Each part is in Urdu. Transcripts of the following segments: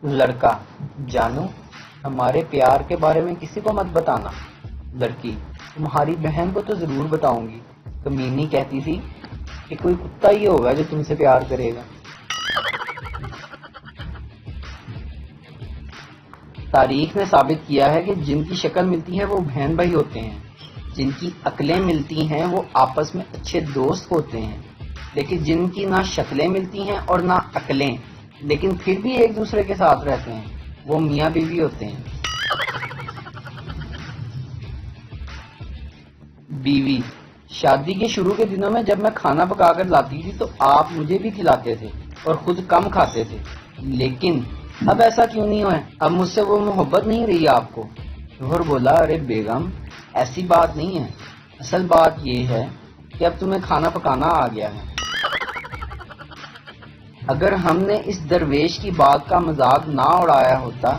لڑکا: جانو، ہمارے پیار کے بارے میں کسی کو مت بتانا۔ لڑکی: تمہاری بہن کو تو ضرور بتاؤں گی، کمینی کہتی تھی کہ کوئی کتا ہی ہوگا جو تم سے پیار کرے گا۔ تاریخ نے ثابت کیا ہے کہ جن کی شکل ملتی ہے وہ بہن بھائی ہوتے ہیں، جن کی عقلیں ملتی ہیں وہ آپس میں اچھے دوست ہوتے ہیں، لیکن جن کی نہ شکلیں ملتی ہیں اور نہ عقلیں لیکن پھر بھی ایک دوسرے کے ساتھ رہتے ہیں، وہ میاں بیوی ہوتے ہیں۔ بیوی: شادی کے شروع کے دنوں میں جب میں کھانا پکا کر لاتی تھی تو آپ مجھے بھی کھلاتے تھے اور خود کم کھاتے تھے، لیکن اب ایسا کیوں نہیں ہے؟ اب مجھ سے وہ محبت نہیں رہی آپ کو؟ شوہر بولا: ارے بیگم، ایسی بات نہیں ہے، اصل بات یہ ہے کہ اب تمہیں کھانا پکانا آ گیا ہے۔ اگر ہم نے اس درویش کی بات کا مذاق نہ اڑایا ہوتا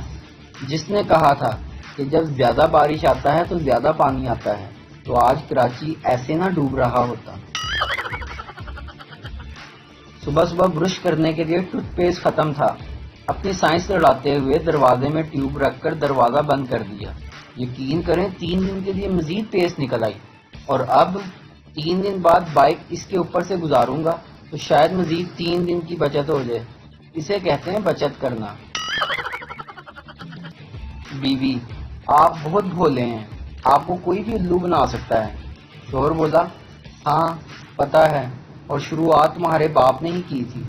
جس نے کہا تھا کہ جب زیادہ بارش آتا ہے تو زیادہ پانی آتا ہے، تو آج کراچی ایسے نہ ڈوب رہا ہوتا۔ صبح صبح برش کرنے کے لیے ٹوتھ پیسٹ ختم تھا، اپنی سائنس لڑاتے ہوئے دروازے میں ٹیوب رکھ کر دروازہ بند کر دیا۔ یقین کریں 3 دن کے لیے مزید پیسٹ نکل آئی، اور اب 3 دن بعد بائک اس کے اوپر سے گزاروں گا تو شاید مزید 3 دن کی بچت ہو جائے۔ اسے کہتے ہیں بچت کرنا۔ بیوی: آپ بہت بھولے ہیں، آپ کو کوئی بھی الو بنا سکتا ہے۔ شوہر بولا: ہاں پتہ ہے، اور شروعات تمہارے باپ نے ہی کی تھی۔